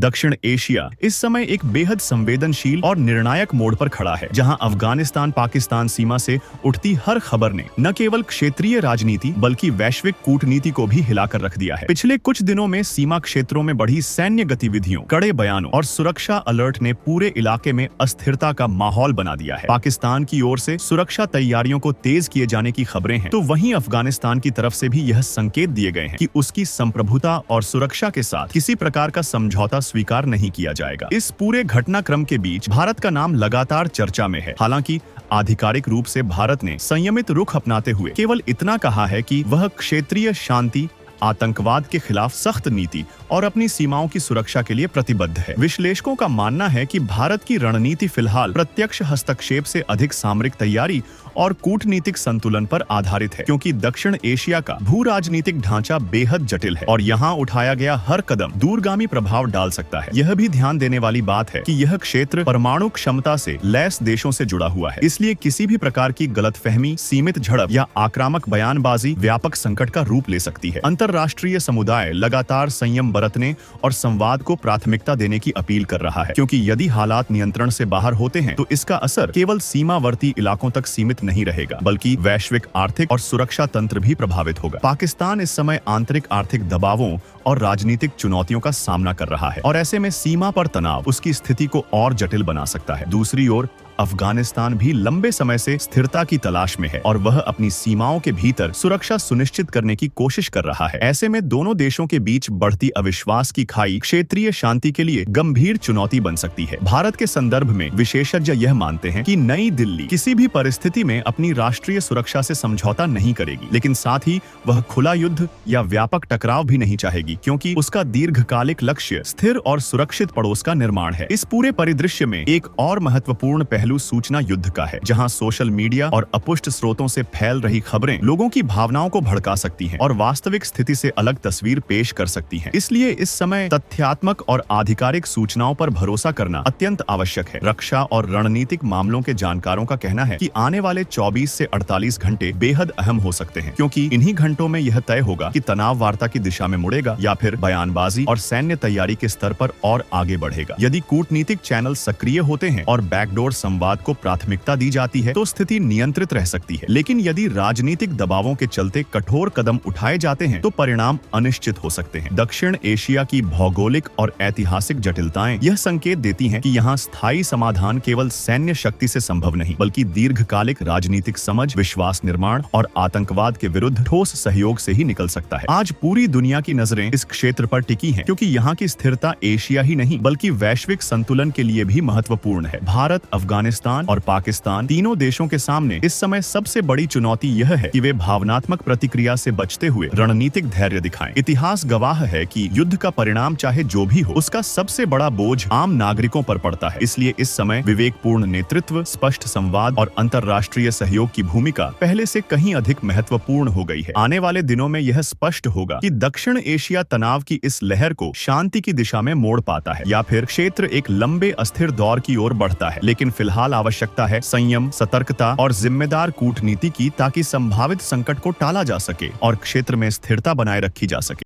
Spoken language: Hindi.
दक्षिण एशिया इस समय एक बेहद संवेदनशील और निर्णायक मोड़ पर खड़ा है, जहां अफगानिस्तान पाकिस्तान सीमा से उठती हर खबर ने न केवल क्षेत्रीय राजनीति बल्कि वैश्विक कूटनीति को भी हिलाकर रख दिया है। पिछले कुछ दिनों में सीमा क्षेत्रों में बढ़ी सैन्य गतिविधियों, कड़े बयानों और सुरक्षा अलर्ट ने पूरे इलाके में अस्थिरता का माहौल बना दिया है। पाकिस्तान की ओर से सुरक्षा तैयारियों को तेज किए जाने की खबरें हैं, तो वहीं अफगानिस्तान की तरफ से भी यह संकेत दिए गए हैं कि उसकी संप्रभुता और सुरक्षा के साथ किसी प्रकार का समझौता स्वीकार नहीं किया जाएगा। इस पूरे घटनाक्रम के बीच भारत का नाम लगातार चर्चा में है। हालांकि आधिकारिक रूप से भारत ने संयमित रुख अपनाते हुए केवल इतना कहा है कि वह क्षेत्रीय शांति, आतंकवाद के खिलाफ सख्त नीति और अपनी सीमाओं की सुरक्षा के लिए प्रतिबद्ध है। विश्लेषकों का मानना है कि भारत की रणनीति फिलहाल प्रत्यक्ष हस्तक्षेप से अधिक सामरिक तैयारी और कूटनीतिक संतुलन पर आधारित है, क्योंकि दक्षिण एशिया का भू राजनीतिक ढांचा बेहद जटिल है और यहाँ उठाया गया हर कदम दूरगामी प्रभाव डाल सकता है। यह भी ध्यान देने वाली बात है कि यह क्षेत्र परमाणु क्षमता से लैस देशों से जुड़ा हुआ है, इसलिए किसी भी प्रकार की गलतफहमी, सीमित झड़प या आक्रामक बयानबाजी व्यापक संकट का रूप ले सकती है। अंतर्राष्ट्रीय समुदाय लगातार संयम बरतने और संवाद को प्राथमिकता देने की अपील कर रहा है, क्योंकि यदि हालात नियंत्रण से बाहर होते हैं तो इसका असर केवल सीमावर्ती इलाकों तक सीमित नहीं रहेगा, बल्कि वैश्विक आर्थिक और सुरक्षा तंत्र भी प्रभावित होगा। पाकिस्तान इस समय आंतरिक आर्थिक दबावों और राजनीतिक चुनौतियों का सामना कर रहा है और ऐसे में सीमा पर तनाव उसकी स्थिति को और जटिल बना सकता है। दूसरी ओर अफगानिस्तान भी लंबे समय से स्थिरता की तलाश में है और वह अपनी सीमाओं के भीतर सुरक्षा सुनिश्चित करने की कोशिश कर रहा है। ऐसे में दोनों देशों के बीच बढ़ती अविश्वास की खाई क्षेत्रीय शांति के लिए गंभीर चुनौती बन सकती है। भारत के संदर्भ में विशेषज्ञ यह मानते हैं कि नई दिल्ली किसी भी परिस्थिति में अपनी राष्ट्रीय सुरक्षा से समझौता नहीं करेगी, लेकिन साथ ही वह खुला युद्ध या व्यापक टकराव भी नहीं चाहेगी, क्योंकि उसका दीर्घकालिक लक्ष्य स्थिर और सुरक्षित पड़ोस का निर्माण है। इस पूरे परिदृश्य में एक और महत्वपूर्ण पहलू सूचना युद्ध का है, जहां सोशल मीडिया और अपुष्ट स्रोतों से फैल रही खबरें लोगों की भावनाओं को भड़का सकती हैं और वास्तविक स्थिति से अलग तस्वीर पेश कर सकती हैं। इसलिए इस समय तथ्यात्मक और आधिकारिक सूचनाओं पर भरोसा करना अत्यंत आवश्यक है। रक्षा और रणनीतिक मामलों के जानकारों का कहना है कि आने वाले 24 से 48 घंटे बेहद अहम हो सकते हैं, क्योंकि इन्हीं घंटों में यह तय होगा कि तनाव वार्ता की दिशा में मुड़ेगा या फिर बयानबाजी और सैन्य तैयारी के स्तर पर और आगे बढ़ेगा। यदि कूटनीतिक चैनल सक्रिय होते हैं और बैकडोर संवाद को प्राथमिकता दी जाती है तो स्थिति नियंत्रित रह सकती है, लेकिन यदि राजनीतिक दबावों के चलते कठोर कदम उठाए जाते हैं तो परिणाम अनिश्चित हो सकते हैं। दक्षिण एशिया की भौगोलिक और ऐतिहासिक जटिलताएं यह संकेत देती हैं कि यहाँ स्थायी समाधान केवल सैन्य शक्ति से संभव नहीं, बल्कि दीर्घकालिक राजनीतिक समझ, विश्वास निर्माण और आतंकवाद के विरुद्ध ठोस सहयोग से ही निकल सकता है। आज पूरी दुनिया की नजरें इस क्षेत्र पर टिकी हैं, क्योंकि यहाँ की स्थिरता एशिया ही नहीं बल्कि वैश्विक संतुलन के लिए भी महत्वपूर्ण है। भारत, अफगानिस्तान और पाकिस्तान तीनों देशों के सामने इस समय सबसे बड़ी चुनौती यह है कि वे भावनात्मक प्रतिक्रिया से बचते हुए रणनीतिक धैर्य दिखाएं। इतिहास गवाह है कि युद्ध का परिणाम चाहे जो भी हो, उसका सबसे बड़ा बोझ आम नागरिकों पर पड़ता है। इसलिए इस समय विवेकपूर्ण नेतृत्व, स्पष्ट संवाद और अंतर्राष्ट्रीय सहयोग की भूमिका पहले से कहीं अधिक महत्वपूर्ण हो गई है। आने वाले दिनों में यह स्पष्ट होगा कि दक्षिण एशिया तनाव की इस लहर को शांति की दिशा में मोड़ पाता है या फिर क्षेत्र एक लंबे अस्थिर दौर की ओर बढ़ता है। लेकिन फिलहाल आवश्यकता है संयम, सतर्कता और जिम्मेदार कूटनीति की, ताकि संभावित संकट को टाला जा सके और क्षेत्र में स्थिरता बनाए रखी जा सके।